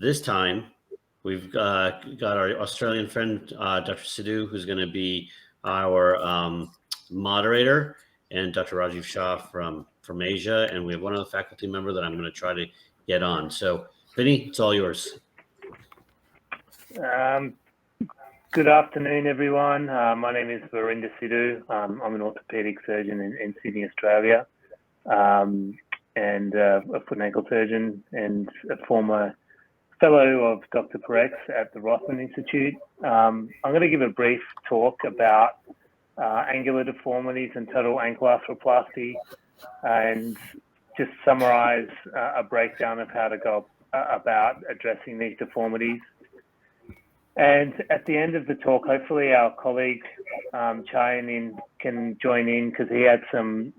This time, we've got our Australian friend, Dr. Sidhu, who's going to be our moderator, and Dr. Rajiv Shah from Asia. And we have one other faculty member that I'm going to try to get on. So, Vinny, it's all yours. Good afternoon, everyone. My name is Verinder Sidhu. I'm an orthopedic surgeon in Sydney, Australia, and a foot and ankle surgeon and a former fellow of Dr. Parekh's at the Rothman Institute. I'm going to give a brief talk about angular deformities and total ankle arthroplasty, and just summarize a breakdown of how to go about addressing these deformities. And at the end of the talk, hopefully our colleague Chayanin can join in, because he had some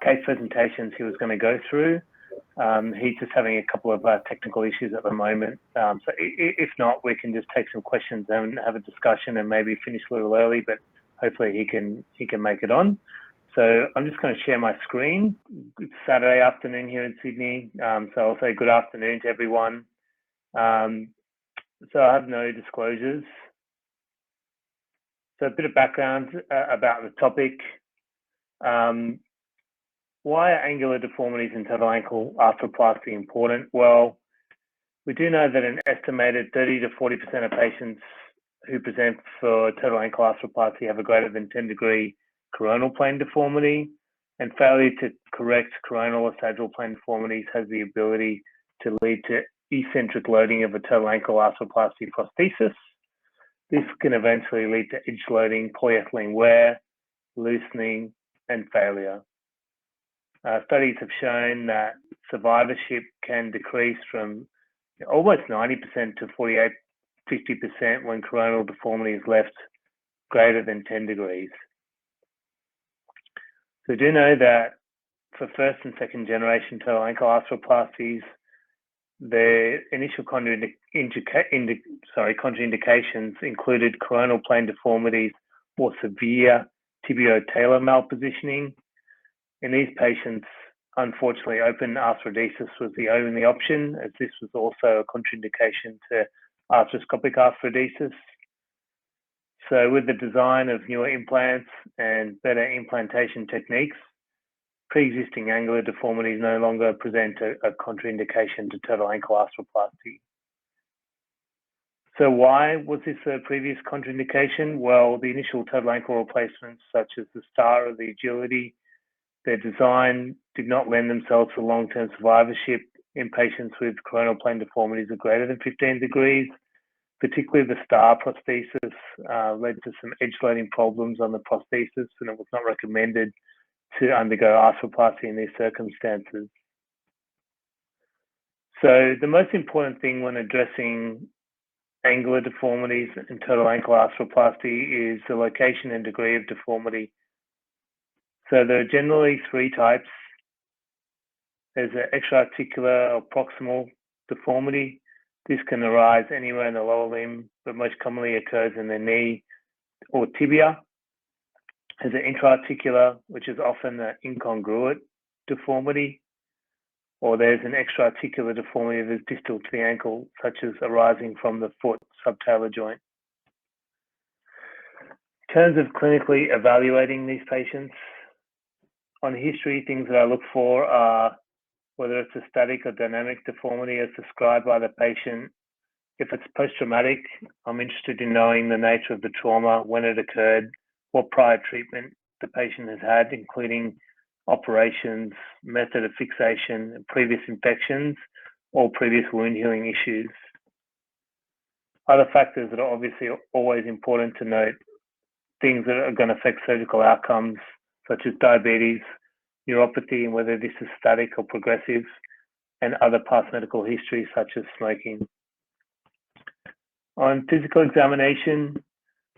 case presentations he was going to go through. He's just having a couple of technical issues at the moment. So if not, we can just take some questions and have a discussion and maybe finish a little early, but hopefully he can make it on. So I'm just going to share my screen. It's Saturday afternoon here in Sydney. So I'll say good afternoon to everyone. So I have no disclosures. So a bit of background about the topic. Why are angular deformities and total ankle arthroplasty important? Well, we do know that an estimated 30 to 40% of patients who present for total ankle arthroplasty have a greater than 10-degree coronal plane deformity, and failure to correct coronal or sagittal plane deformities has the ability to lead to eccentric loading of a total ankle arthroplasty prosthesis. This can eventually lead to edge loading, polyethylene wear, loosening, and failure. Studies have shown that survivorship can decrease from almost 90% to 50% when coronal deformity is left greater than 10 degrees. So we do know that for first and second generation total ankle arthroplasties, the initial contraindications included coronal plane deformities or severe tibio-talar malpositioning. In these patients, unfortunately, open arthrodesis was the only option, as this was also a contraindication to arthroscopic arthrodesis. So with the design of newer implants and better implantation techniques, pre-existing angular deformities no longer present a contraindication to total ankle arthroplasty. So why was this a previous contraindication? Well, the initial total ankle replacements, such as the STAR or the Agility, their design did not lend themselves to long-term survivorship in patients with coronal plane deformities of greater than 15 degrees. Particularly the STAR prosthesis led to some edge loading problems on the prosthesis, and it was not recommended to undergo arthroplasty in these circumstances. So the most important thing when addressing angular deformities and total ankle arthroplasty is the location and degree of deformity. So there are generally three types. There's an extra-articular or proximal deformity. This can arise anywhere in the lower limb, but most commonly occurs in the knee or tibia. There's an intra-articular, which is often an incongruent deformity, or there's an extra-articular deformity that is distal to the ankle, such as arising from the foot subtalar joint. In terms of clinically evaluating these patients, on history, things that I look for are whether it's a static or dynamic deformity as described by the patient. If it's post-traumatic, I'm interested in knowing the nature of the trauma, when it occurred, what prior treatment the patient has had, including operations, method of fixation, previous infections, or previous wound healing issues. Other factors that are obviously always important to note, things that are going to affect surgical outcomes, such as diabetes, neuropathy, and whether this is static or progressive, and other past medical history, such as smoking. On physical examination,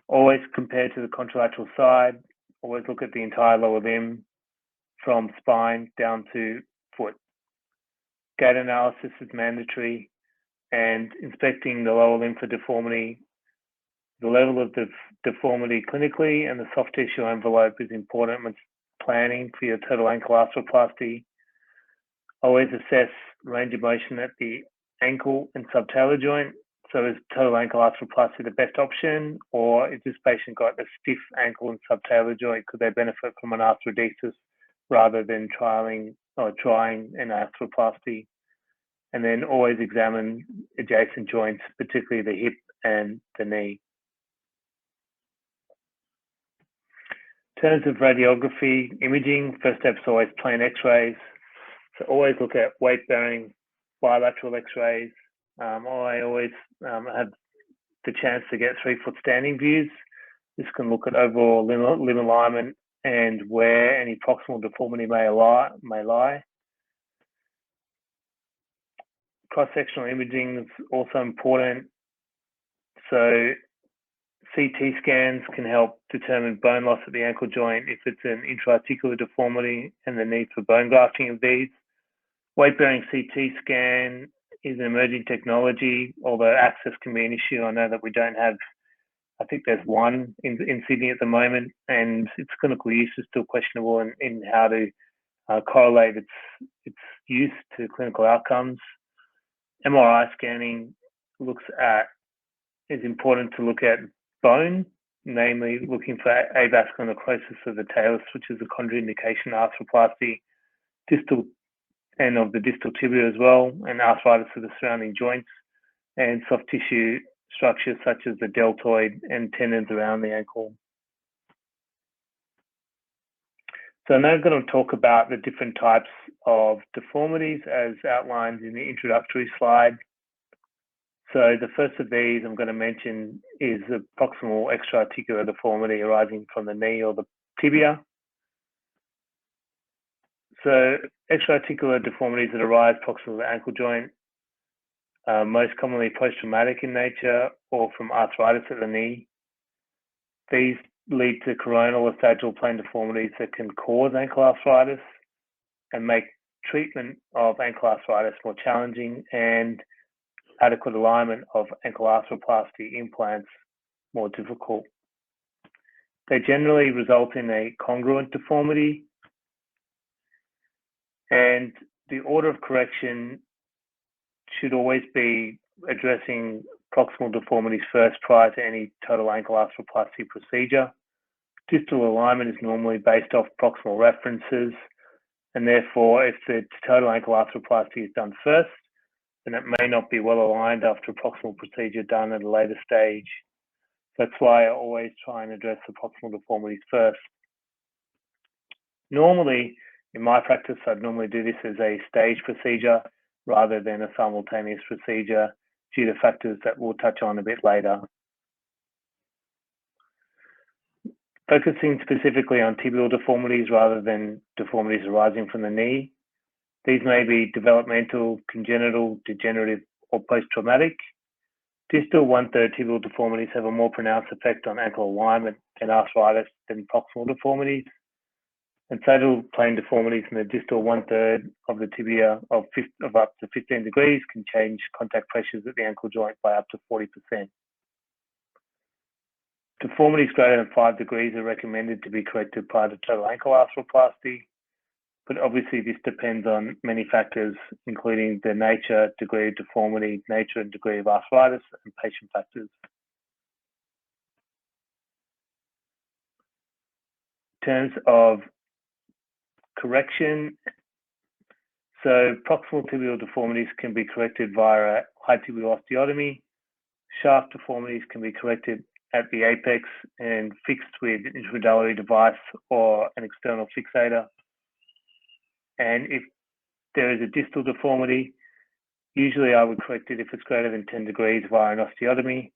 always compare to the contralateral side, always look at the entire lower limb from spine down to foot. Gait analysis is mandatory, and inspecting the lower limb for deformity. The level of the deformity clinically and the soft tissue envelope is important when planning for your total ankle arthroplasty. Always assess range of motion at the ankle and subtalar joint. So is total ankle arthroplasty the best option, or if this patient got a stiff ankle and subtalar joint, could they benefit from an arthrodesis rather than trying an arthroplasty? And then always examine adjacent joints, particularly the hip and the knee. In terms of radiography imaging, first step is always plain x-rays. So always look at weight-bearing bilateral x-rays. I always have the chance to get 3-foot standing views. This can look at overall limb alignment and where any proximal deformity may lie. Cross-sectional imaging is also important. So CT scans can help determine bone loss at the ankle joint if it's an intra-articular deformity and the need for bone grafting of these. Weight-bearing CT scan is an emerging technology, although access can be an issue. I know that we don't have, I think there's one in Sydney at the moment, and its clinical use is still questionable in how to correlate its use to clinical outcomes. MRI scanning is important to look at bone, namely looking for avascular necrosis of the talus, which is a contraindication arthroplasty, distal and of the distal tibia as well, and arthritis of the surrounding joints, and soft tissue structures such as the deltoid and tendons around the ankle. So now I'm going to talk about the different types of deformities as outlined in the introductory slide. So the first of these I'm going to mention is the proximal extra-articular deformity arising from the knee or the tibia. So extra-articular deformities that arise proximal to the ankle joint are most commonly post-traumatic in nature or from arthritis at the knee. These lead to coronal or sagittal plane deformities that can cause ankle arthritis and make treatment of ankle arthritis more challenging, and adequate alignment of ankle arthroplasty implants more difficult. They generally result in a congruent deformity, and the order of correction should always be addressing proximal deformities first prior to any total ankle arthroplasty procedure. Distal alignment is normally based off proximal references, and therefore if the total ankle arthroplasty is done first, then it may not be well aligned after a proximal procedure done at a later stage. That's why I always try and address the proximal deformities first. Normally, in my practice, I'd normally do this as a staged procedure rather than a simultaneous procedure due to factors that we'll touch on a bit later. Focusing specifically on tibial deformities rather than deformities arising from the knee. These may be developmental, congenital, degenerative, or post-traumatic. Distal 1/3 tibial deformities have a more pronounced effect on ankle alignment and arthritis than proximal deformities. And sagittal plane deformities in the distal 1/3 of the tibia of up to 15 degrees can change contact pressures at the ankle joint by up to 40%. Deformities greater than 5 degrees are recommended to be corrected prior to total ankle arthroplasty, but obviously this depends on many factors, including the nature, degree of deformity, nature and degree of arthritis, and patient factors. In terms of correction, so proximal tibial deformities can be corrected via a high tibial osteotomy. Shaft deformities can be corrected at the apex and fixed with an intramedullary device or an external fixator. And if there is a distal deformity, usually I would correct it if it's greater than 10 degrees via an osteotomy,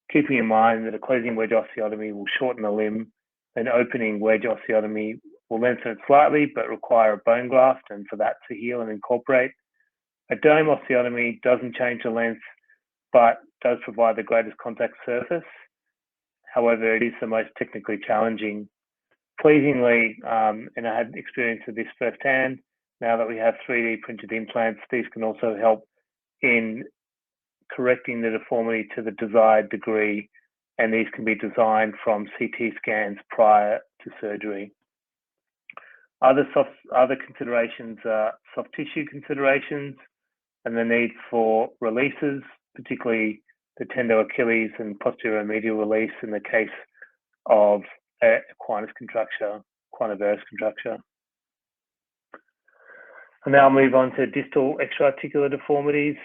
keeping in mind that a closing wedge osteotomy will shorten the limb, an opening wedge osteotomy will lengthen it slightly but require a bone graft and for that to heal and incorporate. A dome osteotomy doesn't change the length but does provide the greatest contact surface. However, it is the most technically challenging. Pleasingly, and I had experience of this firsthand, now that we have 3D printed implants, these can also help in correcting the deformity to the desired degree, and these can be designed from CT scans prior to surgery. Other considerations are soft tissue considerations. and the need for releases, particularly the tendo Achilles and posterior medial release in the case of equinus contracture, equinovarus contracture. And now I'll move on to distal extra-articular deformities.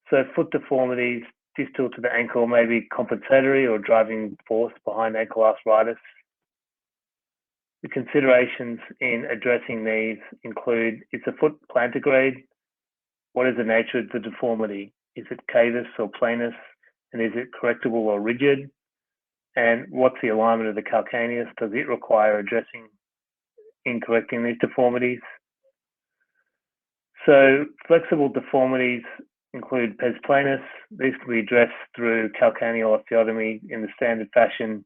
So foot deformities distal to the ankle may be compensatory or driving force behind ankle arthritis. The considerations in addressing these include, is the foot plantigrade? What is the nature of the deformity? Is it cavus or planus? And is it correctable or rigid? And what's the alignment of the calcaneus? Does it require addressing in correcting these deformities? So flexible deformities include pes planus. These can be addressed through calcaneal osteotomy in the standard fashion.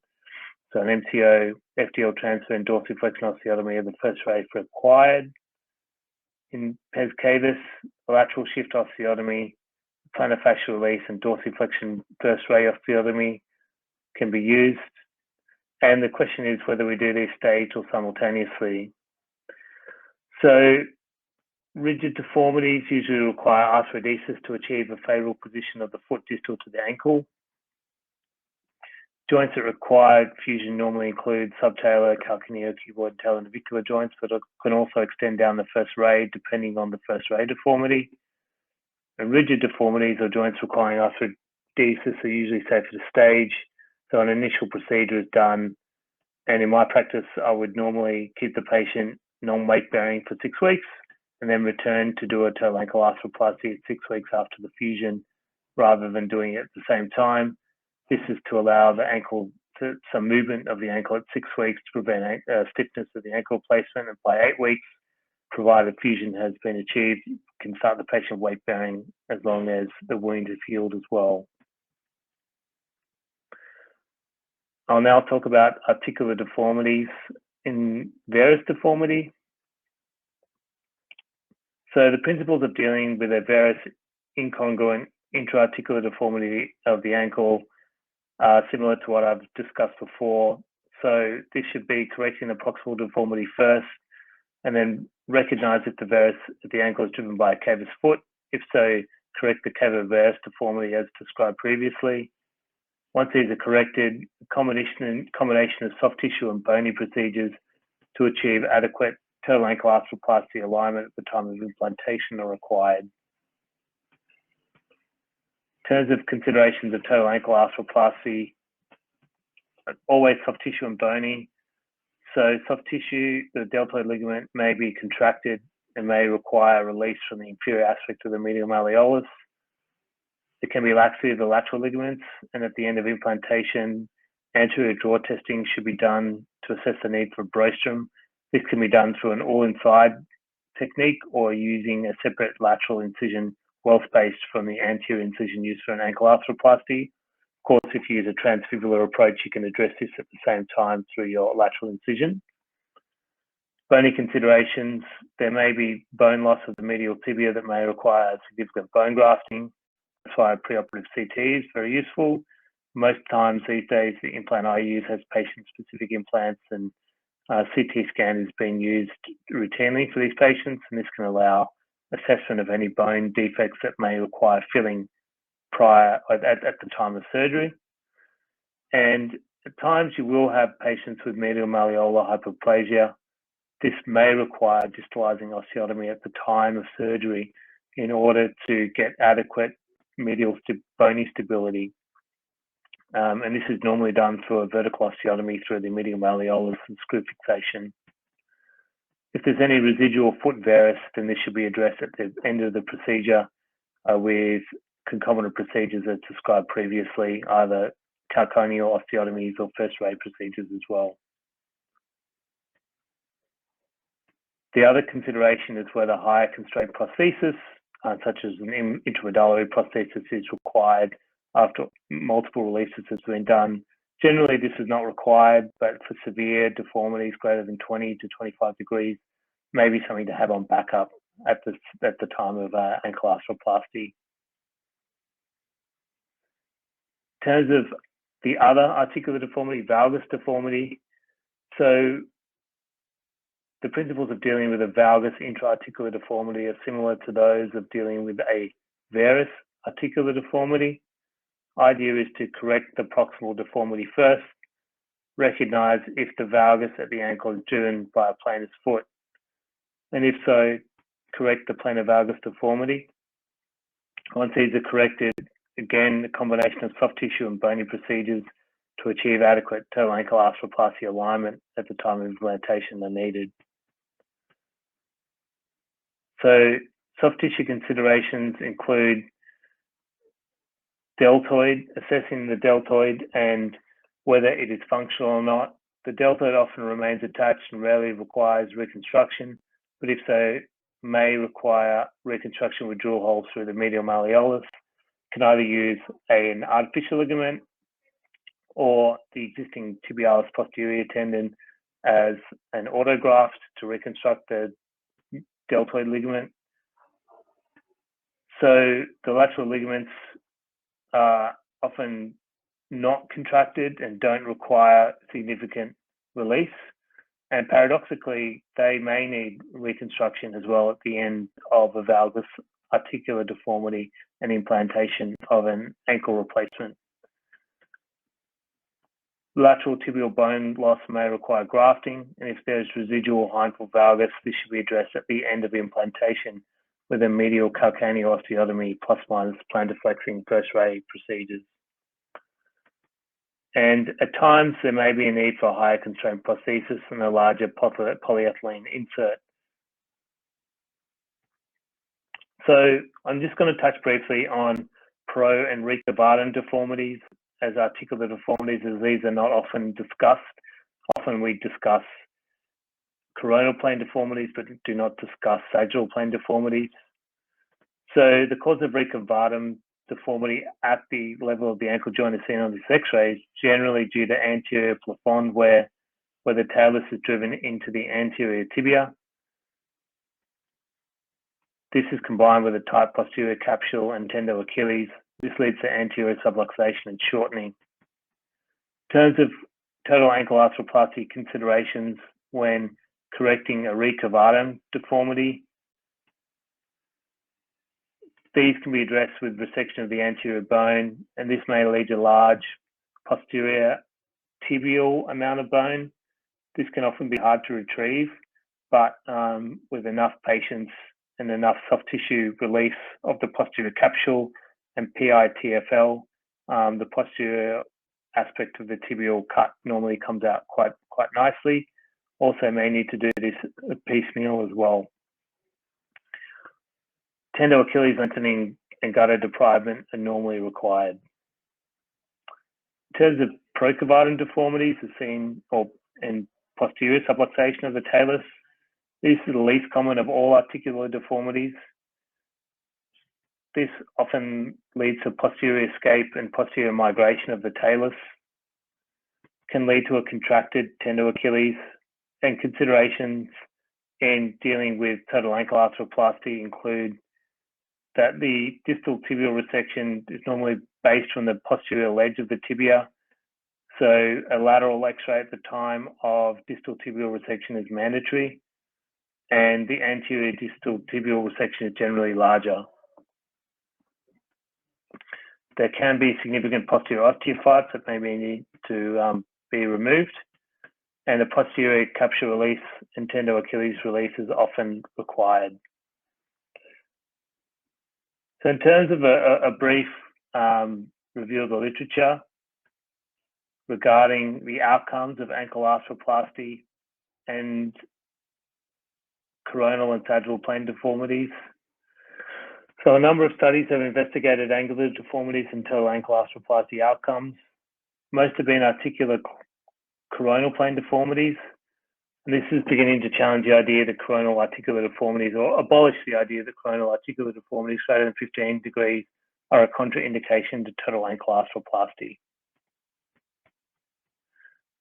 So an MTO, FDL transfer, and dorsiflexion osteotomy are the first ray if required. In pes cavus, lateral shift osteotomy, plantar fascial release, and dorsiflexion first ray osteotomy can be used. And the question is whether we do these staged or simultaneously. So rigid deformities usually require arthrodesis to achieve a favorable position of the foot distal to the ankle. Joints that require fusion normally include subtalar, calcaneal, cuboid, talonavicular joints, but can also extend down the first ray depending on the first ray deformity. And rigid deformities or joints requiring arthrodesis are usually safer to stage. So an initial procedure is done. And in my practice, I would normally keep the patient non-weight bearing for 6 weeks and then return to do a toe ankle arthroplasty at 6 weeks after the fusion rather than doing it at the same time. This is to allow the ankle some movement of the ankle at 6 weeks to prevent stiffness of the ankle placement. And by 8 weeks, provided fusion has been achieved, you can start the patient weight bearing as long as the wound is healed as well. I'll now talk about articular deformities in varus deformity. So the principles of dealing with a varus incongruent intra-articular deformity of the ankle are similar to what I've discussed before. So this should be correcting the proximal deformity first, and then recognize if the varus at the ankle is driven by a cavus foot. If so, correct the cavus-varus deformity as described previously. Once these are corrected, a combination of soft tissue and bony procedures to achieve adequate total ankle arthroplasty alignment at the time of implantation are required. In terms of considerations of total ankle arthroplasty, always soft tissue and bony. So soft tissue, the deltoid ligament may be contracted and may require release from the inferior aspect of the medial malleolus. There can be laxity of the lateral ligaments, and at the end of implantation, anterior draw testing should be done to assess the need for a brostrum. This can be done through an all-inside technique or using a separate lateral incision well spaced from the anterior incision used for an ankle arthroplasty. Of course, if you use a transfibular approach, you can address this at the same time through your lateral incision. Bony considerations, there may be bone loss of the medial tibia that may require significant bone grafting. That's why preoperative CT is very useful. Most times these days, the implant I use has patient-specific implants, and CT scan is being used routinely for these patients, and this can allow assessment of any bone defects that may require filling prior at the time of surgery. And at times you will have patients with medial malleolar hyperplasia. This may require distalizing osteotomy at the time of surgery in order to get adequate medial bony stability. And this is normally done through a vertical osteotomy through the medial malleolus and screw fixation. If there's any residual foot varus, then this should be addressed at the end of the procedure with concomitant procedures as described previously, either calcaneal osteotomies or first-ray procedures as well. The other consideration is whether higher constraint prosthesis, such as an intramedullary prosthesis, is required after multiple releases has been done. Generally, this is not required, but for severe deformities greater than 20 to 25 degrees, maybe something to have on backup at the time of ankle arthroplasty. In terms of the other articular deformity, valgus deformity, so the principles of dealing with a valgus intra-articular deformity are similar to those of dealing with a varus articular deformity. Idea is to correct the proximal deformity first, recognize if the valgus at the ankle is driven by a planus foot, and if so, correct the plantar valgus deformity. Once these are corrected, again, the combination of soft tissue and bony procedures to achieve adequate total ankle arthroplasty alignment at the time of implantation are needed. So soft tissue considerations include deltoid, assessing the deltoid and whether it is functional or not. The deltoid often remains attached and rarely requires reconstruction, but if so, may require reconstruction with drill holes through the medial malleolus. Can either use an artificial ligament or the existing tibialis posterior tendon as an autograft to reconstruct the deltoid ligament. So the lateral ligaments are often not contracted and don't require significant release. And paradoxically, they may need reconstruction as well at the end of a valgus articular deformity and implantation of an ankle replacement. Lateral tibial bone loss may require grafting, and if there's residual hindfoot valgus, this should be addressed at the end of implantation with a medial calcaneal osteotomy plus minus plantar flexing first ray procedures. And at times, there may be a need for a higher constraint prosthesis and a larger polyethylene insert. So I'm just going to touch briefly on pro and recurvatum deformities as articular deformities, as these are not often discussed. Often we discuss coronal plane deformities, but do not discuss sagittal plane deformities. So the cause of recurvatum deformity at the level of the ankle joint is seen on these x-rays, generally due to anterior plafond where the talus is driven into the anterior tibia. This is combined with a tight posterior capsule and tendo Achilles. This leads to anterior subluxation and shortening. In terms of total ankle arthroplasty considerations when correcting a recurvatum deformity, these can be addressed with resection of the anterior bone, and this may lead to large posterior tibial amount of bone. This can often be hard to retrieve, but with enough patience and enough soft tissue release of the posterior capsule and PITFL, the posterior aspect of the tibial cut normally comes out quite nicely. Also may need to do this piecemeal as well. Tendo Achilles lengthening and gutter debridement are normally required. In terms of procurvatum deformities, are seen in posterior subluxation of the talus. This is the least common of all articular deformities. This often leads to posterior escape and posterior migration of the talus, can lead to a contracted tendo Achilles, and considerations in dealing with total ankle arthroplasty include that the distal tibial resection is normally based from the posterior ledge of the tibia. So a lateral x-ray at the time of distal tibial resection is mandatory, and the anterior distal tibial resection is generally larger. There can be significant posterior osteophytes that may need to be removed, and the posterior capsule release and tendo Achilles release is often required. So in terms of a brief review of the literature regarding the outcomes of ankle arthroplasty and coronal and sagittal plane deformities. So a number of studies have investigated angular deformities and total ankle arthroplasty outcomes. Most have been articular coronal plane deformities. And this is beginning to challenge the idea that coronal articular deformities, or abolish the idea that coronal articular deformities greater than 15 degrees are a contraindication to total ankle arthroplasty.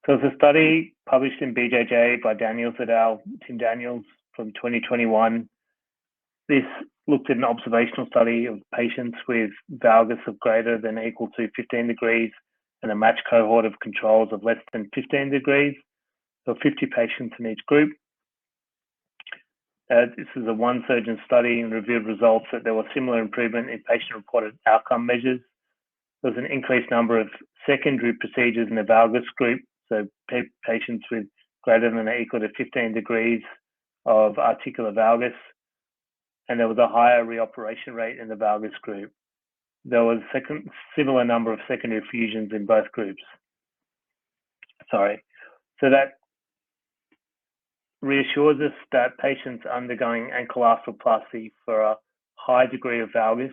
So there's a study published in BJJ by Daniels et al., Tim Daniels, from 2021. This looked at an observational study of patients with valgus of greater than or equal to 15 degrees and a matched cohort of controls of less than 15 degrees. So 50 patients in each group. This is a one-surgeon study and reviewed results that there was similar improvement in patient-reported outcome measures. There was an increased number of secondary procedures in the valgus group, so patients with greater than or equal to 15 degrees of articular valgus, and there was a higher reoperation rate in the valgus group. There was similar number of secondary fusions in both groups. So that reassures us that patients undergoing ankle arthroplasty for a high degree of valgus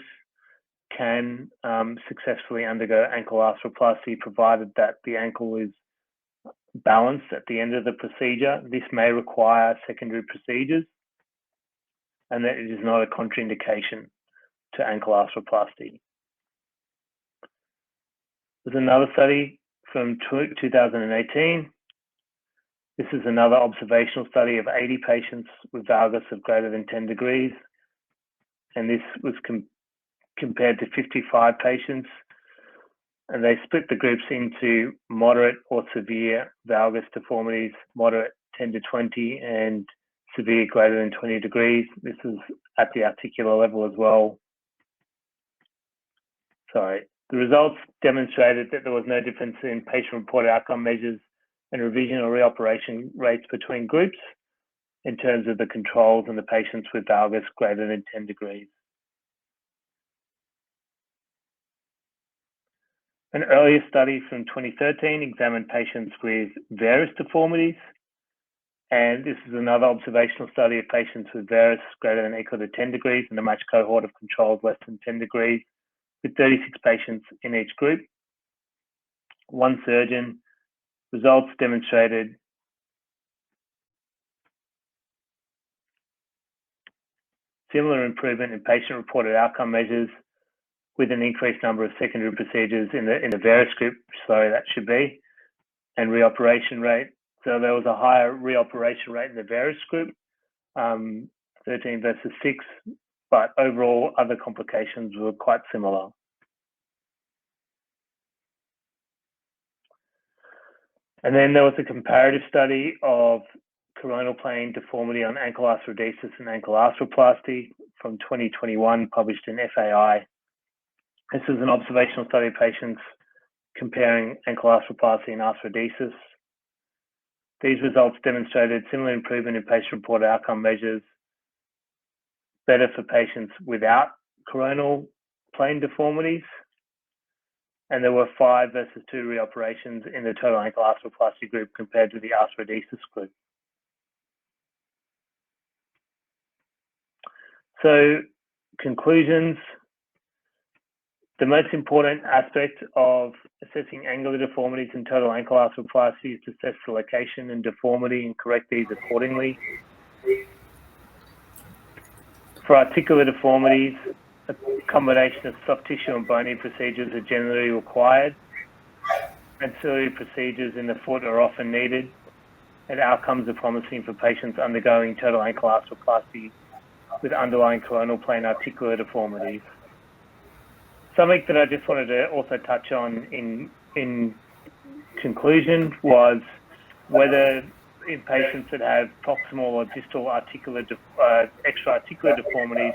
can successfully undergo ankle arthroplasty, provided that the ankle is balanced at the end of the procedure. This may require secondary procedures, and that it is not a contraindication to ankle arthroplasty. There's another study from 2018. This is another observational study of 80 patients with valgus of greater than 10 degrees. And this was compared to 55 patients. And they split the groups into moderate or severe valgus deformities, moderate 10 to 20, and severe greater than 20 degrees. This is at the articular level as well. The results demonstrated that there was no difference in patient-reported outcome measures and revision or reoperation rates between groups in terms of the controls and the patients with valgus greater than 10 degrees. An earlier study from 2013 examined patients with various deformities, and this is another observational study of patients with varus greater than or equal to 10 degrees and a matched cohort of controls less than 10 degrees, with 36 patients in each group. One surgeon. Results demonstrated similar improvement in patient-reported outcome measures with an increased number of secondary procedures in the varus group, and reoperation rate. So there was a higher reoperation rate in the varus group, 13 versus 6, but overall other complications were quite similar. And then there was a comparative study of coronal plane deformity on ankle arthrodesis and ankle arthroplasty from 2021, published in FAI. This is an observational study of patients comparing ankle arthroplasty and arthrodesis. These results demonstrated similar improvement in patient-reported outcome measures, better for patients without coronal plane deformities. And there were 5 versus 2 reoperations in the total ankle arthroplasty group compared to the arthrodesis group. So, conclusions. The most important aspect of assessing angular deformities in total ankle arthroplasty is to assess the location and deformity and correct these accordingly. For articular deformities, a combination of soft tissue and bony procedures are generally required. Ancillary procedures in the foot are often needed, and outcomes are promising for patients undergoing total ankle arthroplasty with underlying coronal plane articular deformities. Something that I just wanted to also touch on in conclusion was whether in patients that have proximal or distal articular extra-articular deformities,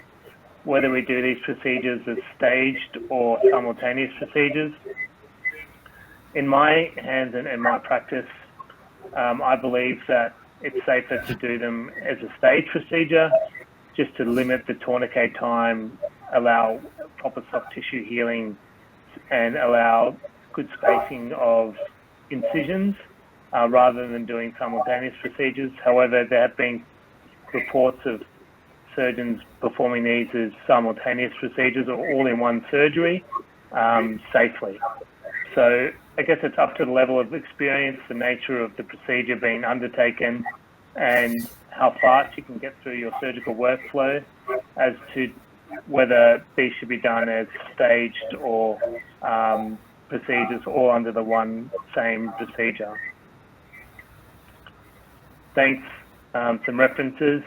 whether we do these procedures as staged or simultaneous procedures. In my hands and in my practice, I believe that it's safer to do them as a staged procedure, just to limit the tourniquet time, allow proper soft tissue healing, and allow good spacing of incisions, rather than doing simultaneous procedures. However, there have been reports of surgeons performing these as simultaneous procedures or all-in-one surgery safely. So I guess it's up to the level of experience, the nature of the procedure being undertaken, and how fast you can get through your surgical workflow as to whether these should be done as staged or procedures all under the one same procedure. Thanks. Some references.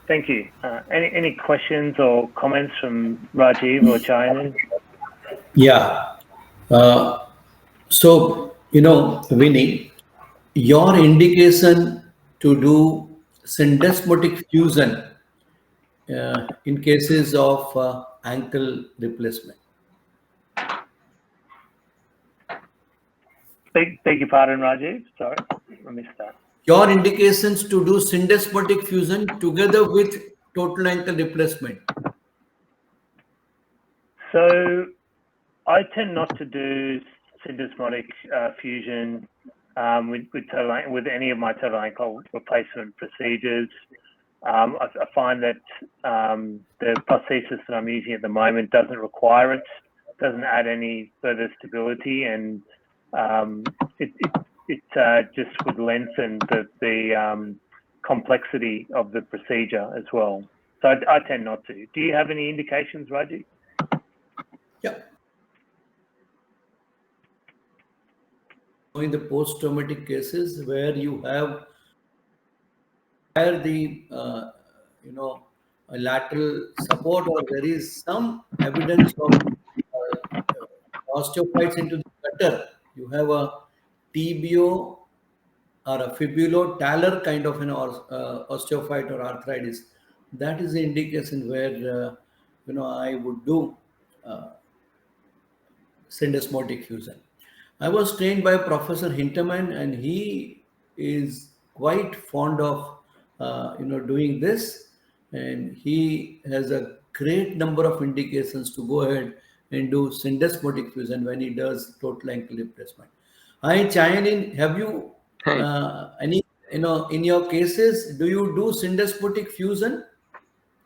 Thank you. Any questions or comments from Rajiv or Chayanin? Yeah. So, Winnie, your indication to do syndesmotic fusion in cases of ankle replacement? Beg your pardon, Rajiv. Sorry, I missed that. Your indications to do syndesmotic fusion together with total ankle replacement. So I tend not to do syndesmotic fusion with any of my total ankle replacement procedures. I find that the prosthesis that I'm using at the moment doesn't require it, doesn't add any further stability, and it just would lengthen the complexity of the procedure as well. So I tend not to. Do you have any indications, Rajiv? Yeah. In the post-traumatic cases where you have the a lateral support, or there is some evidence of osteophytes into the gutter, you have a TBO or a fibulo-talar kind of an osteophyte or arthritis. That is the indication where I would do syndesmotic fusion. I was trained by Professor Hinterman, and he is quite fond of doing this, and he has a great number of indications to go ahead and do syndesmotic fusion when he does total ankle replacement. Hi, Chayanin, have you Hey. any in your cases, do you do syndesmotic fusion?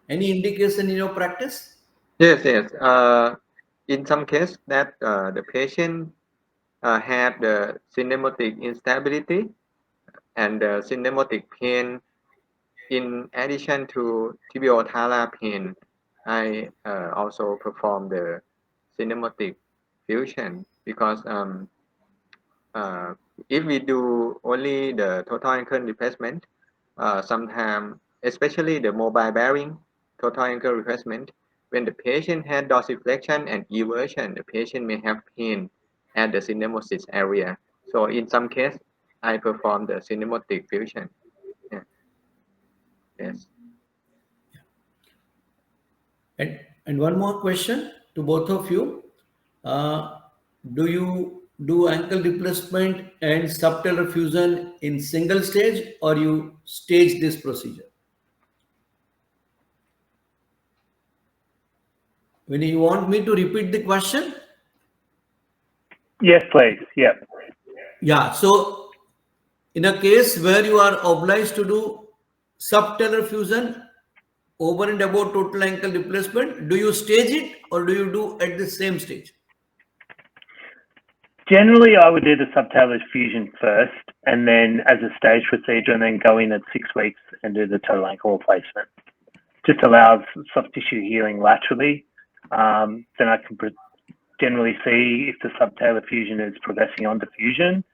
Any indication in your practice? Yes. In some case that the patient had the syndesmotic instability and the syndesmotic pain in addition to tibiotalar pain, I also perform the syndesmotic fusion because if we do only the total ankle replacement, sometimes, especially the mobile bearing total ankle replacement, when the patient had dorsiflexion and eversion, the patient may have pain at the syndesmosis area. So in some case, I perform the syndesmotic fusion. Yeah. Yes. And one more question to both of you. Do you do ankle replacement and subtalar fusion in single stage, or you stage this procedure? When you want me to repeat the question? Yes, please. Yeah. Yeah. So in a case where you are obliged to do subtalar fusion over and above total ankle replacement, do you stage it or do you do at the same stage? Generally, I would do the subtalar fusion first, and then as a stage procedure, and then go in at 6 weeks and do the total ankle replacement. Just allows soft tissue healing laterally. Then I can generally see if the subtalar fusion is progressing on to fusion,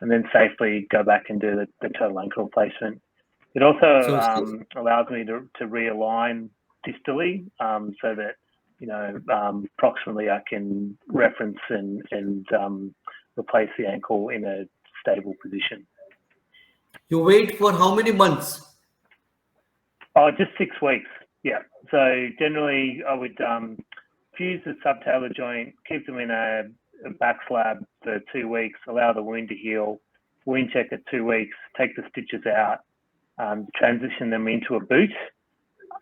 and then safely go back and do the total ankle replacement. It also allows me to realign distally, so that proximally I can reference and replace the ankle in a stable position. You wait for how many months? Oh, just 6 weeks. Yeah. So generally, I would fuse the subtalar joint, keep them in a back slab for 2 weeks, allow the wound to heal, wound check at 2 weeks, take the stitches out, transition them into a boot,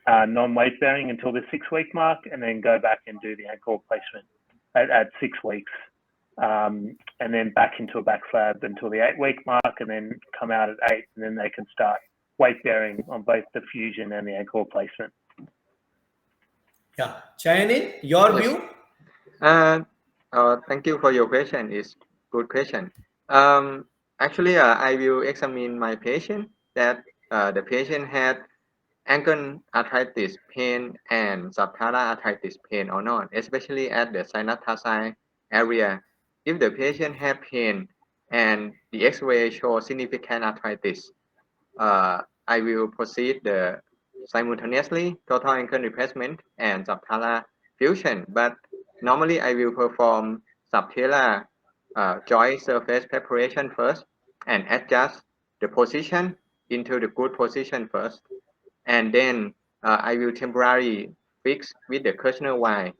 non-weight bearing until the 6 week mark, and then go back and do the ankle replacement at 6 weeks, and then back into a back slab until the 8 week mark, and then come out at 8, and then they can start weight bearing on both the fusion and the ankle replacement. Yeah. Chayanin, your view? Thank you for your question. It's good question. Actually, I will examine my patient that the patient had ankle arthritis pain and subtalar arthritis pain or not, especially at the sinus tarsi area. If the patient had pain and the X-ray shows significant arthritis, I will proceed the simultaneously total ankle replacement and subtalar fusion. But normally I will perform subtalar joint surface preparation first and adjust the position into the good position first, and then I will temporarily fix with the cushioner Y,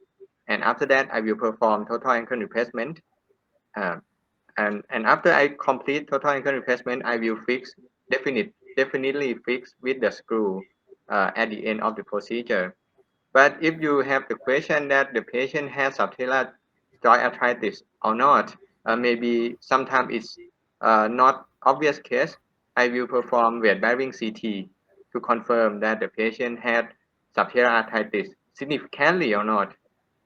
and after that I will perform total ankle replacement. And after I complete total ankle replacement, I will definitely fix with the screw at the end of the procedure. But if you have the question that the patient has subtalar joint arthritis or not, maybe sometimes it's not obvious case, I will perform weight-bearing CT to confirm that the patient had subtalar arthritis significantly or not.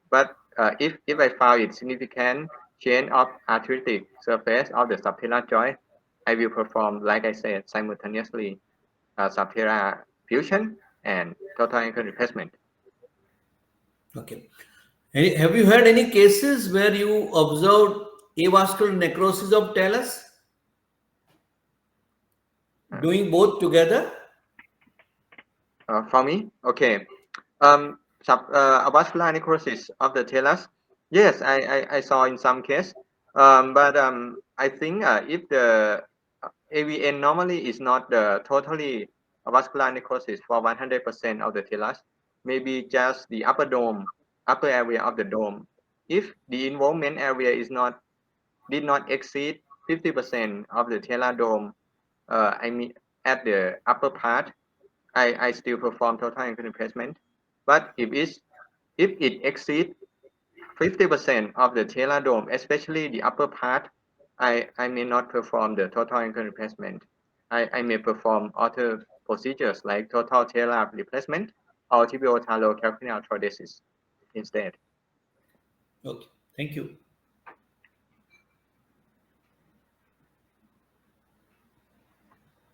But if I found it significant change of arthritic surface of the subtalar joint, I will perform, like I said, simultaneously subtalar fusion and total ankle replacement. Okay. Have you had any cases where you observed avascular necrosis of talus? Doing both together? For me, okay. Avascular necrosis of the talus. Yes, I saw in some case. But I think if the AVN normally is not the totally avascular necrosis for 100% of the talus, maybe just the upper area of the dome. If the involvement area did not exceed 50% of the talar dome, I mean at the upper part, I still perform total ankle replacement. But if it exceeds 50% of the talar dome, especially the upper part, I may not perform the total ankle replacement. I may perform other procedures like total talar replacement or tibial-talo-calcaneal arthrodesis instead. Okay, thank you.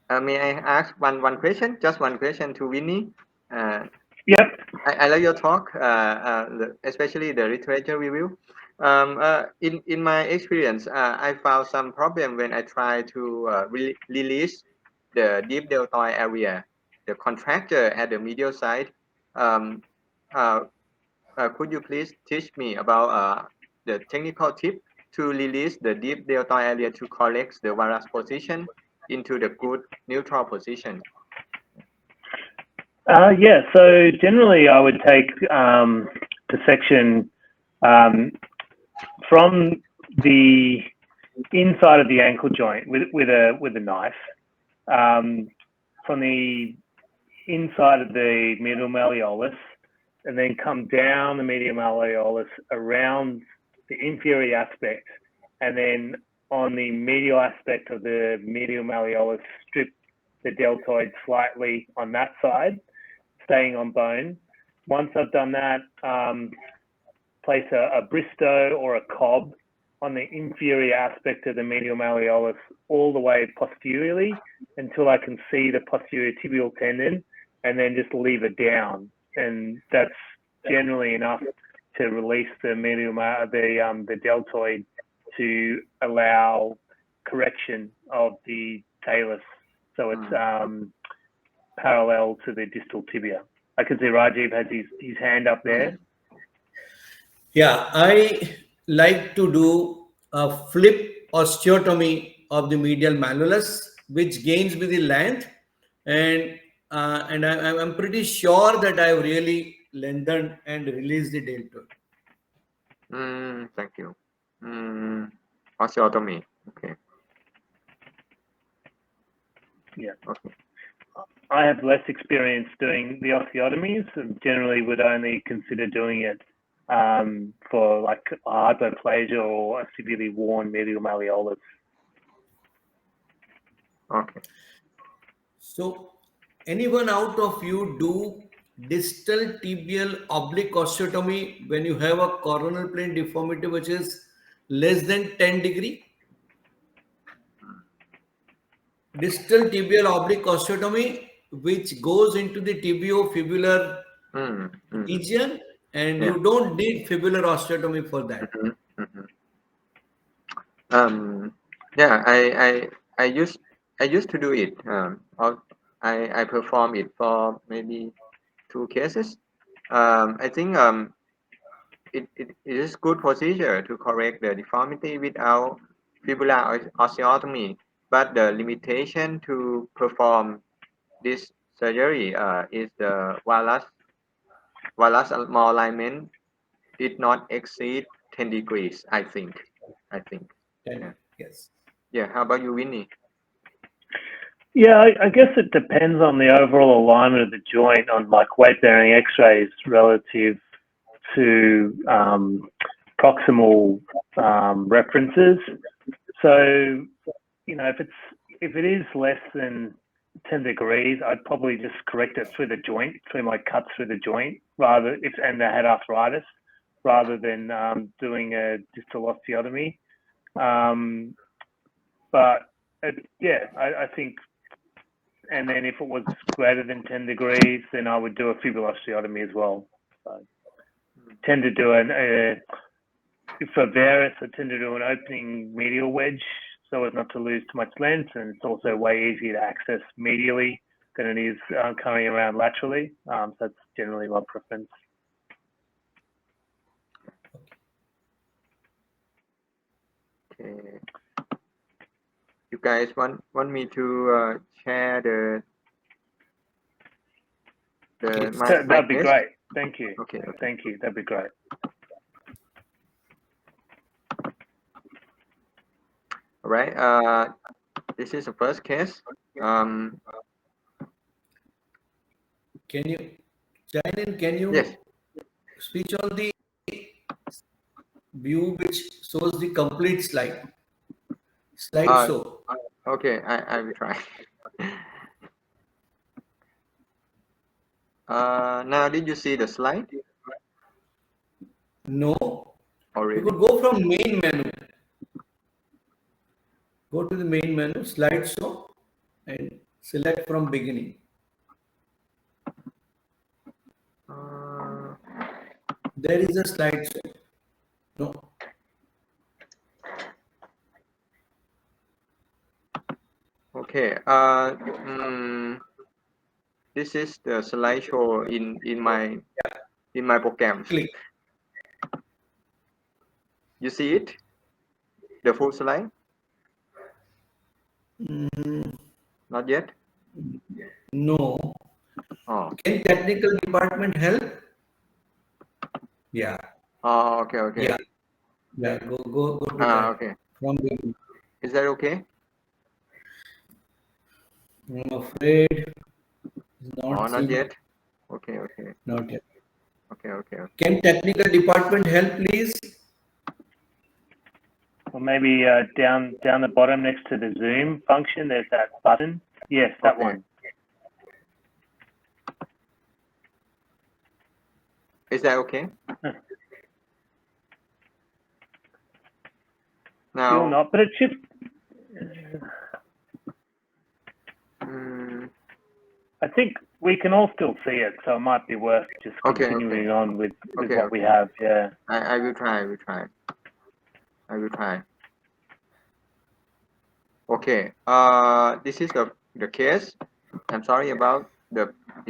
May I ask one question? Just one question to Winnie. Yep. I like your talk, especially the literature review. In my experience, I found some problem when I try to release the deep deltoid area, the contracture at the medial side. Um, could you please teach me about the technical tip to release the deep deltoid area to correct the varus position into the good neutral position? Yeah, so generally I would take the section from the inside of the ankle joint with a knife, from the inside of the medial malleolus, and then come down the medial malleolus around the inferior aspect, and then on the medial aspect of the medial malleolus, strip the deltoid slightly on that side, staying on bone. Once I've done that, place a bristow or a cob on the inferior aspect of the medial malleolus all the way posteriorly until I can see the posterior tibial tendon, and then just leave it down. And that's generally enough to release the medial the deltoid to allow correction of the talus, so it's parallel to the distal tibia. I can see Rajiv has his hand up there. Yeah, I like to do a flip osteotomy of the medial malleolus, which gains with the length, and I'm pretty sure that I've really lengthened and released the deltoid. Thank you. Osteotomy. Okay. Yeah. Okay. I have less experience doing the osteotomies, and generally would only consider doing it for like hypoplasia or a severely worn medial malleolus. Okay. So, anyone out of you do distal tibial oblique osteotomy when you have a coronal plane deformity which is less than 10 degree? Distal tibial oblique osteotomy, which goes into the tibiofibular region, and Yeah. you don't need fibular osteotomy for that. Yeah, I used to do it. I perform it for maybe 2 cases. I think it is good procedure to correct the deformity without fibular osteotomy. but the limitation to perform this surgery is the villus malalignment did not exceed 10 degrees, I think. Yeah. Yes. Yeah. How about you, Winnie? Yeah, I guess it depends on the overall alignment of the joint on like weight-bearing X-rays relative to proximal references. So, you know, if it is less than 10 degrees, I'd probably just correct it through the joint, through my cuts through the joint, and they had arthritis, rather than doing a distal osteotomy. I think. And then if it was greater than 10 degrees, then I would do a fibular osteotomy as well. So tend to do for varus, I tend to do an opening medial wedge so as not to lose too much length, and it's also way easier to access medially than it is coming around laterally. So that's generally my preference. Okay. You guys want me to share the That'd be test? great. Thank you. Okay. Thank you. That'd be great. All right. This is the first case. Can you, Chayanin, can you Yes. switch on the view which shows the complete slide? Slideshow. Okay, I will try. Now, did you see the slide? No. Already. You could go from main menu. Go to the main menu, slideshow, and select from beginning. There is a slideshow. No. Okay. This is the slideshow in my program. Click. You see it? The full slide? Not yet? No. Oh. Can technical department help? Yeah. Oh, okay. Yeah. Go to that. Okay. From beginning. Is that okay? I'm afraid it's not. Not yet. Okay. Not yet. Okay. Can technical department help, please? Or maybe down the bottom next to the Zoom function, there's that button. Yes, that one. Is that okay? Now. Still not, but it should. I think we can all still see it, so it might be worth just continuing on with what we have. Yeah. I will try. Okay. This is the case. I'm sorry about this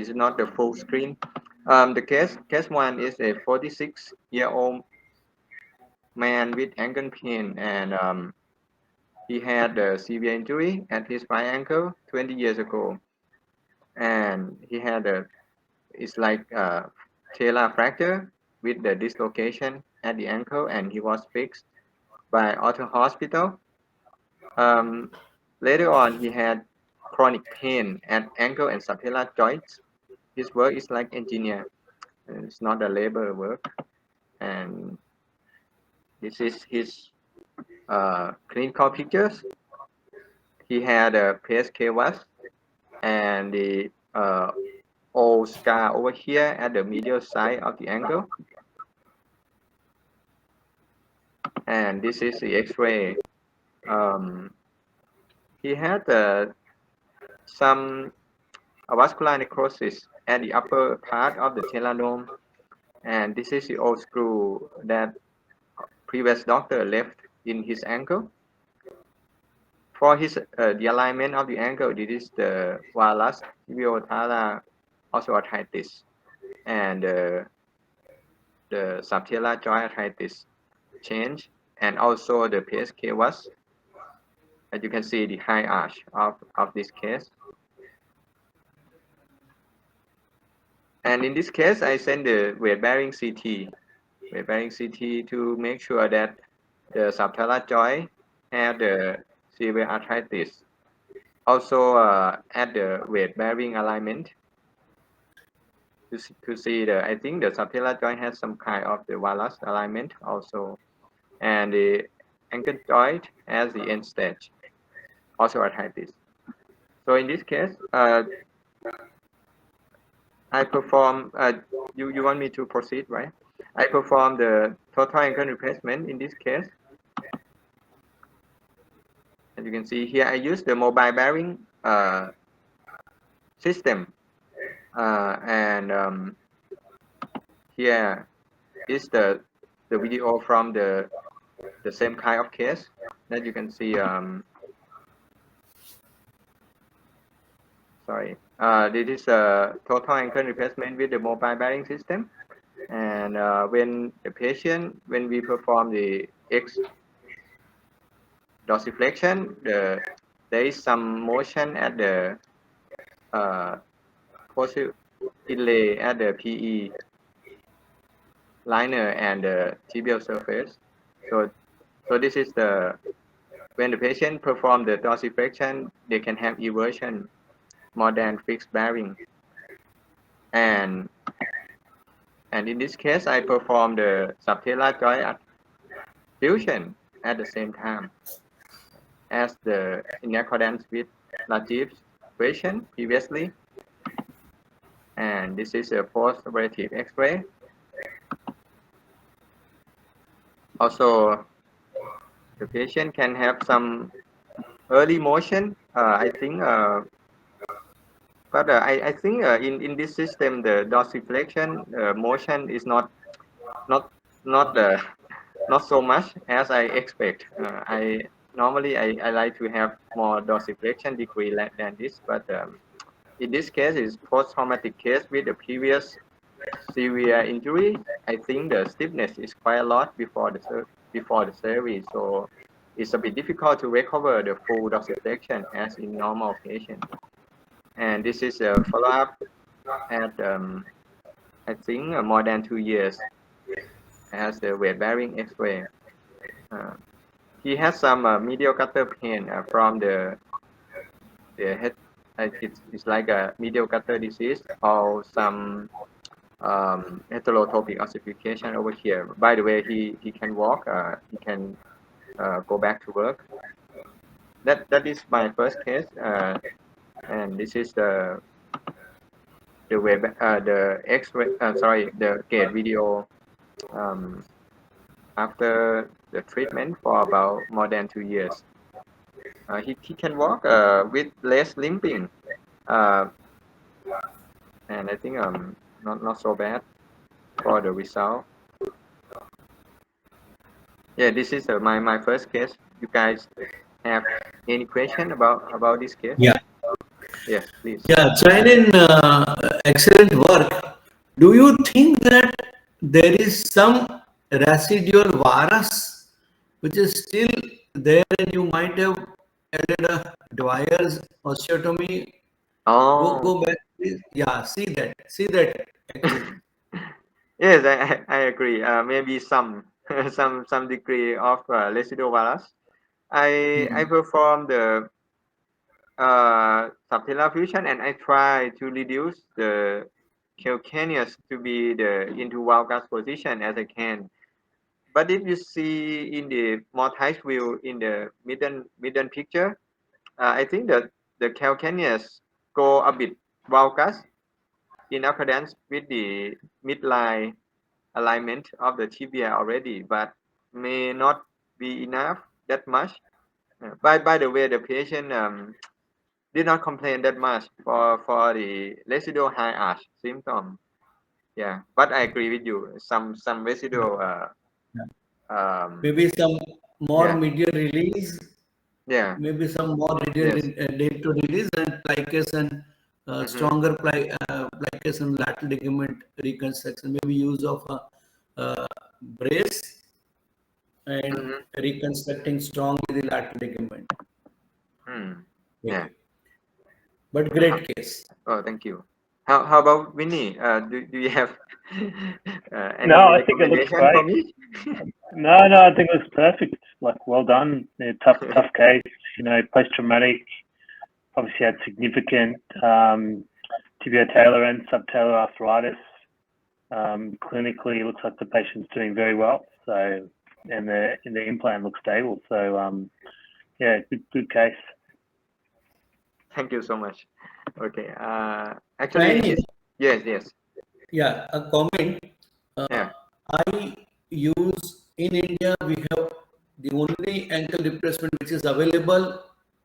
is not the full screen. The case one is a 46-year-old man with ankle pain, and he had a severe injury at his right ankle 20 years ago, and he had it's like a talar fracture with the dislocation at the ankle, and he was fixed by Arthur Hospital. Later on, he had chronic pain at ankle and subtalar joints. His work is like engineer. It's not a labor work. And this is his clinical pictures. He had a PSK and the old scar over here at the medial side of the ankle. And this is the X-ray. He had some vascular necrosis at the upper part of the telanome, and this is the old screw that previous doctor left in his ankle. For his the alignment of the ankle, this is the villus tibiotalar osteoarthritis and the subtalar joint arthritis change, and also the PSK as you can see the high arch of this case. And in this case, I send the weight-bearing CT to make sure that the subtalar joint have the severe arthritis. Also at the weight-bearing alignment to see I think the subtalar joint has some kind of the vallus alignment also, and the ankle joint has the end stage, also arthritis. So in this case, I perform, you want me to proceed, right? I perform the total ankle replacement in this case. As you can see here, I use the mobile bearing system. And here is the video from the same kind of case that you can see. Sorry, this is a total ankle replacement with the mobile bearing system. And when we perform the X dorsiflexion, there is some motion at the inlay at the PE liner and the tibial surface. So this is when the patient perform the dorsiflexion, they can have eversion more than fixed bearing. And in this case, I perform the subtalar joint fusion at the same time as in accordance with Rajiv's question previously. And this is a post-operative X-ray. Also, the patient can have some early motion. I think, but I think in this system the dorsiflexion motion is not so much as I expect. I like to have more dorsiflexion degree than this, but in this case is post-traumatic case with the previous severe injury. I think the stiffness is quite a lot before the surgery, so it's a bit difficult to recover the full dorsiflexion as in normal patient. And this is a follow-up at I think more than 2 years as the weight-bearing X-ray. He has some medial gutter pain from the head. It's like a medial gutter disease or some heterotopic ossification over here. By the way, he can walk. He can go back to work. That is my first case, and this is the X-ray. Sorry, the gate video after the treatment for about more than 2 years. He can walk with less limping, and I think not so bad for the result. Yeah, this is my first case. You guys have any question about this case? Yeah. Yes, please. Yeah, Chayanin, excellent work. Do you think that there is some residual virus which is still there and you might have added a Dwyer's osteotomy? Oh. Go back, please. Yeah, see that actually. Yes, I agree. Maybe some some degree of residual virus. I perform the subtalar fusion and I try to reduce the calcaneus to be into valgus position as I can. But if you see in the more tight view in the midden picture, I think that the calcaneus go a bit valgus in accordance with the midline alignment of the tibia already, but may not be enough that much. By the way, the patient did not complain that much for the residual high arch symptom. Yeah, but I agree with you. Some residual. Maybe some more Yeah. medial release. Yeah. Maybe some more medial to release and plication and stronger plication and lateral ligament reconstruction. Maybe use of a brace and reconstructing strongly the lateral ligament. Yeah. But great case. Oh, thank you. How about Winnie? Do you have any No, I think it looks recommendation great. for me? No, I think it was perfect. Like, well done. Yeah, tough case. You know, post-traumatic. Obviously had significant tibiotalar and subtalar arthritis. Clinically, it looks like the patient's doing very well. So, and the implant looks stable. So, yeah, good case. Thank you so much. Okay. Actually, Chayanin, yes. yeah, a comment. Yeah. I use in India, we have the only ankle replacement which is available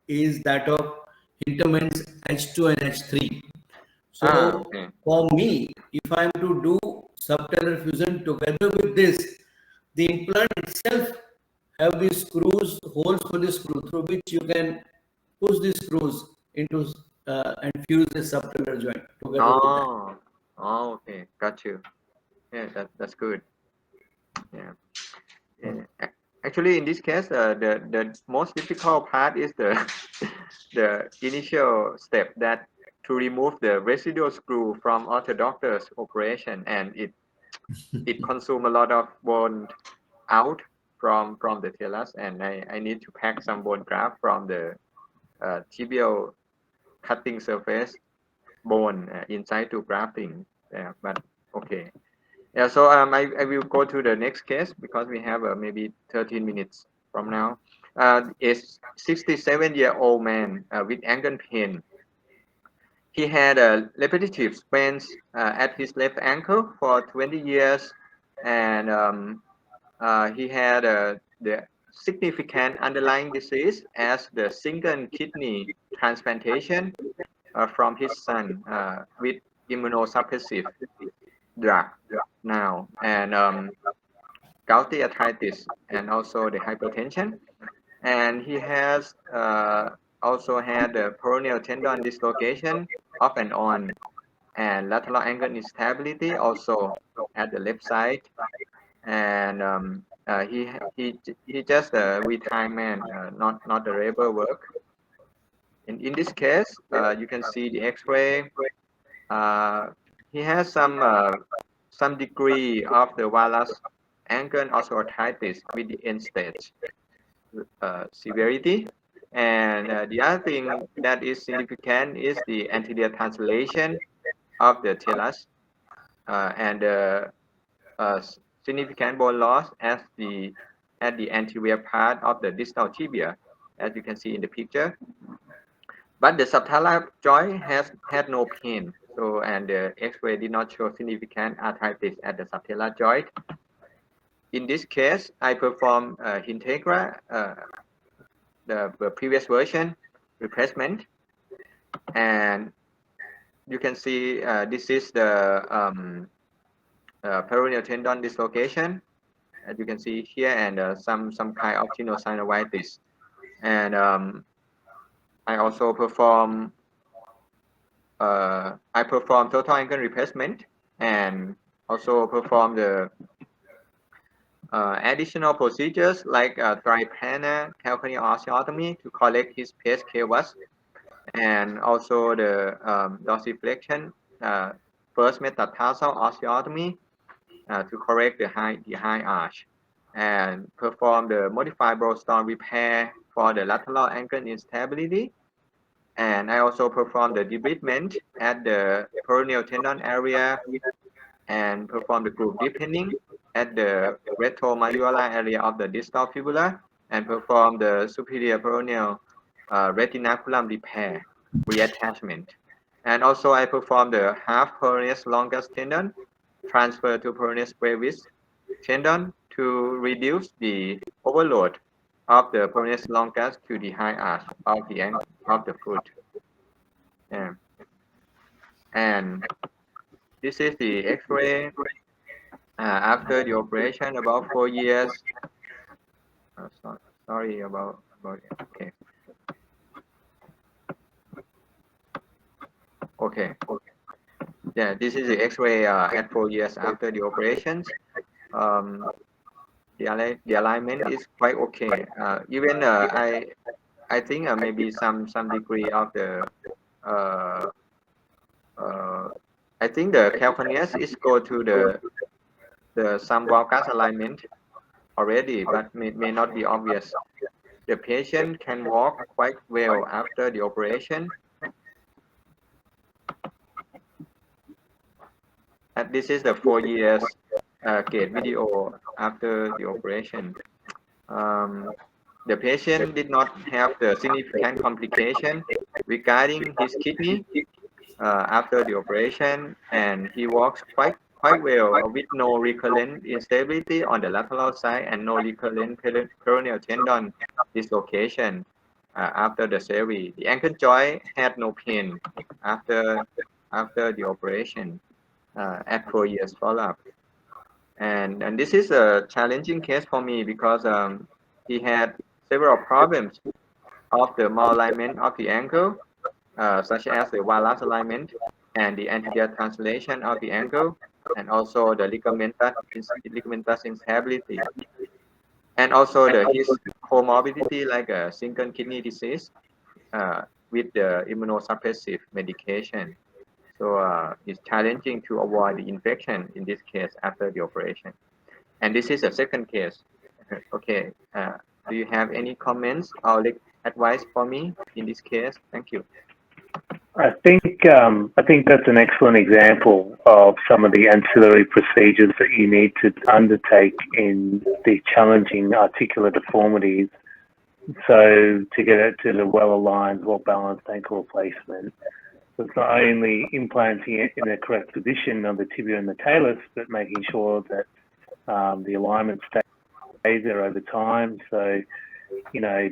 is that of Hintermann's H2 and H3. So Okay. for me, if I am to do subtalar fusion together with this, the implant itself have these screws, holes for the screw through which you can push the screws into and fuse the subtalar joint together with that. Okay. Got you. Yeah, that's good. Yeah. Actually, in this case, the most difficult part is the the initial step that to remove the residual screw from orthodontor's operation, and it consumes a lot of bone out from the talus, and I need to pack some bone graft from the tibial cutting surface bone inside to grafting. Yeah, but okay. Yeah, so I will go to the next case because we have maybe 13 minutes from now. Is 67-year-old man with ankle pain. He had repetitive sprains at his left ankle for 20 years, and he had the significant underlying disease as the single kidney transplantation from his son with immunosuppressive drug now, and gouty arthritis, and also the hypertension. And he has also had a peroneal tendon dislocation off and on, and lateral ankle instability also at the left side. And he just a retirement, not a labor work. In this case, you can see the X-ray. He has some degree of the villus ankle osteoarthritis with the end stage severity. And the other thing that is significant is the anterior translation of the talus and significant bone loss at the anterior part of the distal tibia, as you can see in the picture. But the subtalar joint has had no pain. So, and the X-ray did not show significant arthritis at the subtalar joint. In this case, I performed Integra, the previous version replacement, and you can see this is the peroneal tendon dislocation, as you can see here, and some kind of tenosynovitis. And I also perform total ankle replacement, and also perform the additional procedures like triplanar calcaneal osteotomy to correct his pes cavus, and also the dorsiflexion first metatarsal osteotomy to correct the high arch, and perform the modified broadstone repair for the lateral ankle instability. And I also perform the debridement at the peroneal tendon area, and perform the groove deepening at the retromalleolar area of the distal fibula, and perform the superior peroneal retinaculum repair reattachment. And also I perform the half peroneus longus tendon transfer to peroneus brevis tendon to reduce the overload of the peroneus longus to the high arch of the foot. Yeah. And this is the X-ray after the operation, about 4 years. Sorry about it. Okay. Yeah, this is the X-ray at 4 years after the operations. The alignment is quite okay. Even I think maybe some degree of the I think the calcaneus is go to the some valgus alignment already, but may not be obvious. The patient can walk quite well after the operation. And this is the 4 years gait video after the operation. The patient did not have the significant complication regarding his kidney after the operation, and he walks quite well with no recurrent instability on the lateral side and no recurrent peroneal tendon dislocation after the surgery. The ankle joint had no pain after the operation at 4 years follow-up. And this is a challenging case for me because he had several problems of the malalignment of the ankle, such as the valgus alignment and the anterior translation of the ankle, and also the ligamentous instability, and also his comorbidity like a single kidney disease with the immunosuppressive medication. So it's challenging to avoid the infection in this case after the operation. And this is the second case. Okay. Do you have any comments or advice for me in this case? Thank you. I think that's an excellent example of some of the ancillary procedures that you need to undertake in the challenging articular deformities. So to get it to the well-aligned, well-balanced ankle replacement, so it's not only implanting it in the correct position of the tibia and the talus, but making sure that the alignment stays there over time. So,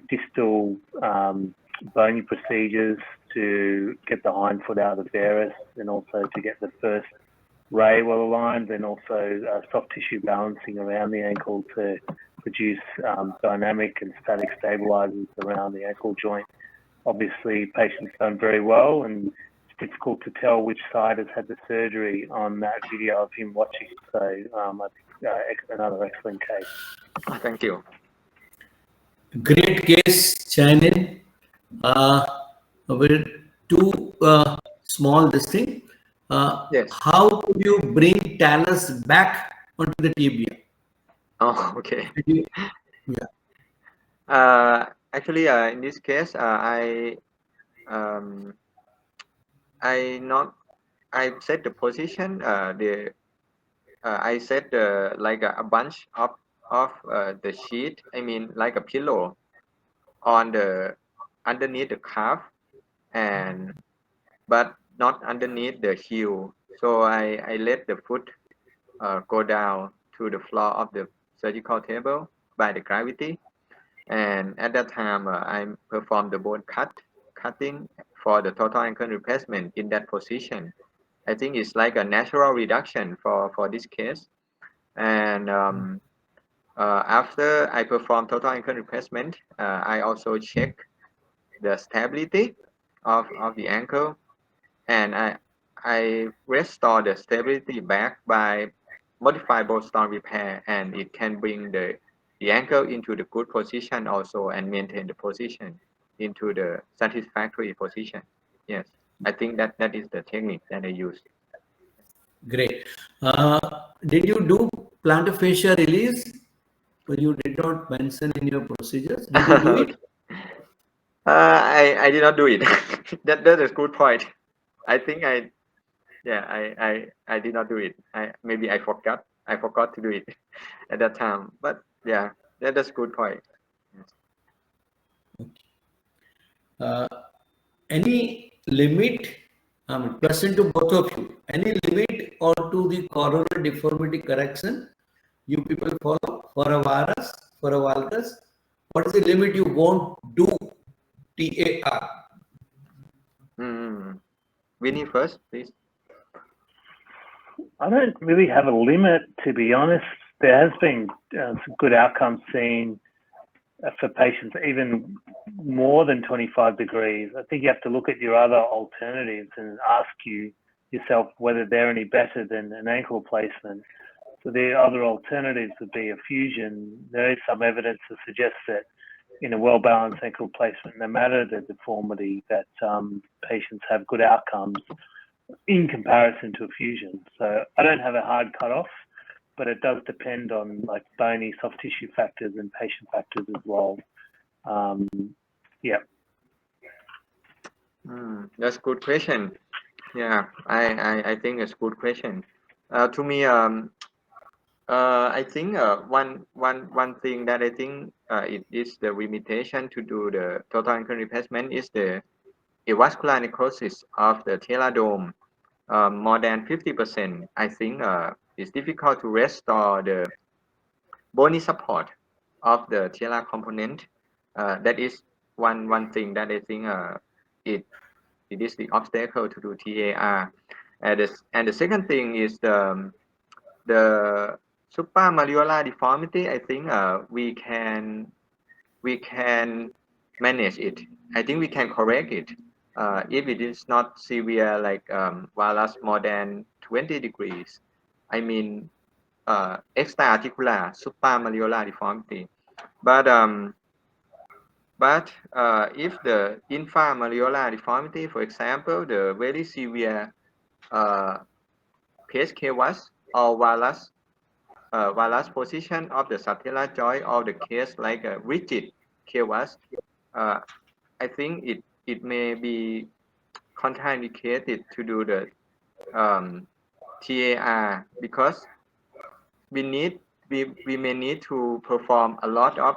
distal bony procedures to get the hind foot out of the varus, and also to get the first ray well aligned, and also soft tissue balancing around the ankle to produce dynamic and static stabilizers around the ankle joint. Obviously, patient's done very well, and it's difficult to tell which side has had the surgery on that video of him watching. So I think another excellent case. Thank you. Great case, Chayanin. With two small this thing. Yes. How could you bring talus back onto the tibia? Oh, okay. Yeah. Actually, in this case, I set the position. I set like a bunch of the sheet. I mean, like a pillow on the underneath the calf, but not underneath the heel. So I let the foot go down to the floor of the surgical table by the gravity. And at that time, I performed the bone cutting for the total ankle replacement in that position. I think it's like a natural reduction for this case. And after I perform total ankle replacement, I also check the stability of the ankle, and I restore the stability back by modified bone repair, and it can bring the ankle into the good position also, and maintain the position into the satisfactory position. Yes, I think that is the technique that I use. Great. Did you do plantar fascia release? You did not mention in your procedures. Did you do it? I did not do it. that is a good point. I think I did not do it. Maybe I forgot to do it at that time. But yeah, that's a good point. Any limit? Question to both of you. Any limit or to the coronal deformity correction you people follow for a valgus? What is the limit you won't do? TAR. Winnie first, please. I don't really have a limit, to be honest. There has been some good outcomes seen for patients even more than 25 degrees. I think you have to look at your other alternatives and ask yourself whether they're any better than an ankle replacement. So the other alternatives would be a fusion. There is some evidence to suggest that in a well-balanced ankle placement, no matter the deformity, that patients have good outcomes in comparison to a fusion. So I don't have a hard cutoff, but it does depend on like bony soft tissue factors and patient factors as well. Yeah. That's a good question. Yeah, I think it's a good question. To me, I think one thing that I think it is the limitation to do the total ankle replacement is the avascular necrosis of the talar dome. More than 50%. I think it's difficult to restore the bony support of the talar component. That is one thing that I think it is the obstacle to do TAR. And the second thing is the supramalleolar deformity. I think we can manage it. I think we can correct it if it is not severe, like villus more than 20 degrees. I mean extra-articular supramalleolar deformity. But if the inframalleolar deformity, for example, the very severe pes cavus or villus position of the subtalar joint, or the case like a rigid cavus, I think it may be contraindicated to do the TAR, because we may need to perform a lot of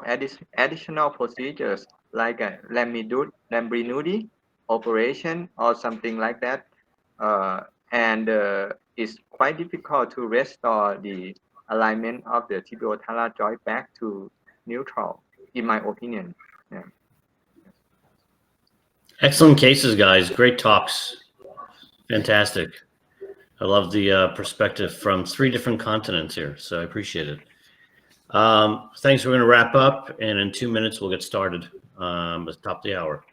additional procedures like a lambri-nudi operation or something like that, and it's quite difficult to restore the alignment of the tibio-talar joint back to neutral, in my opinion. Yeah. Excellent cases, guys. Great talks. Fantastic. I love the perspective from 3 different continents here, so I appreciate it. Thanks. We're going to wrap up, and in 2 minutes we'll get started at the top of the hour.